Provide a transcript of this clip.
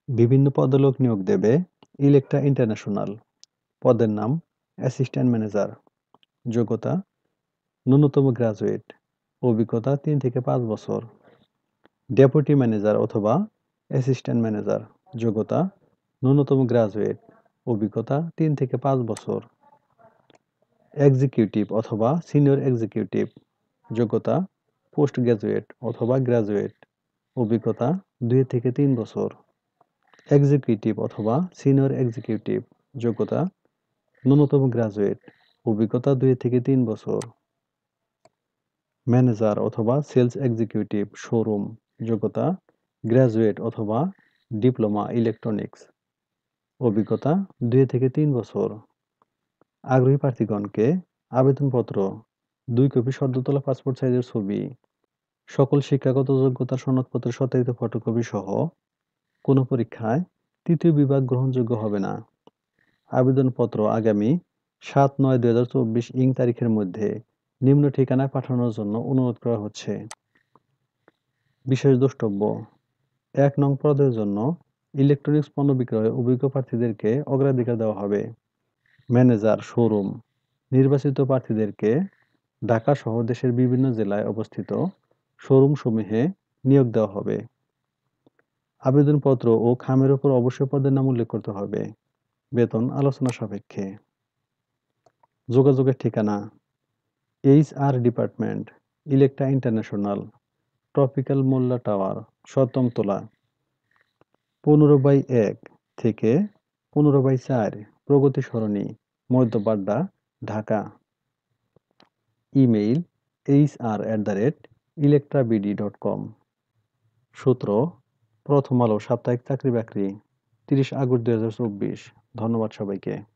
বিভিন্ন পদলোক নিয়োগ দেবে ইলেকট্রা ইন্টারন্যাশনাল। পদের নাম অ্যাসিস্ট্যান্ট ম্যানেজার। যোগ্যতা ন্যূনতম গ্রাজুয়েট, অভিজ্ঞতা ৩ থেকে ৫ বছর। ডেপুটি ম্যানেজার অথবা অ্যাসিস্ট্যান্ট ম্যানেজার, যোগ্যতা ন্যূনতম গ্রাজুয়েট, অভিজ্ঞতা ৩ থেকে ৫ বছর। এক্সিকিউটিভ অথবা সিনিয়র এক্সিকিউটিভ, যোগ্যতা পোস্ট গ্রাজুয়েট অথবা গ্রাজুয়েট, অভিজ্ঞতা ২ থেকে ৩ বছর। এক্সিকিউটিভ অথবা সিনিয়র এক্সিকিউটিভ, যোগ্যতা ন্যূনতম গ্রাজুয়েট, অভিজ্ঞতা ২ থেকে ৩ বছর। ম্যানেজার অথবা সেলস এক্সিকিউটিভ শোরুম, যোগ্যতা গ্রাজুয়েট অথবা ডিপ্লোমা ইলেকট্রনিক্স, অভিজ্ঞতা ২ থেকে ৩ বছর। আগ্রহী প্রার্থীগণকে আবেদনপত্র, ২ কপি সদ্য তোলা পাসপোর্ট সাইজের ছবি, সকল শিক্ষাগত যোগ্যতার সনদপত্রের সত্যায়িত ফটোকপি সহ কোনো পরীক্ষায় তৃতীয় বিভাগ গ্রহণযোগ্য হবে না। আবেদনপত্র আগামী ৭/৯/২০২৪ ইং তারিখের মধ্যে নিম্ন ঠিকানায় পাঠানোর জন্য অনুরোধ করা হচ্ছে। বিশেষ দ্রষ্টব্য: ১ নং পদের জন্য ইলেকট্রনিক্স পণ্য বিক্রয়ে অভিজ্ঞ প্রার্থীদেরকে অগ্রাধিকার দেওয়া হবে। ম্যানেজার শোরুম নির্বাচিত প্রার্থীদেরকে ঢাকা সহ দেশের বিভিন্ন জেলায় অবস্থিত শোরুমসমূহে নিয়োগ দেওয়া হবে। আবেদনপত্র ও খামের উপর অবশ্যই পদের নাম উল্লেখ করতে হবে। বেতন আলোচনা সাপেক্ষে। যোগাযোগের ঠিকানা: HR department, Electra International, Tropical Molla Tower, ৭ম তলা, ১৫/১ থেকে ১৫/৪ প্রগতি সরণি, মধ্যবাড্ডা, ঢাকা। Email hr@electrabd.com। সূত্র: প্রথম আলো সাপ্তাহিক চাকরি বাকরি, ৩০ আগস্ট ২০২৪। ধন্যবাদ সবাইকে।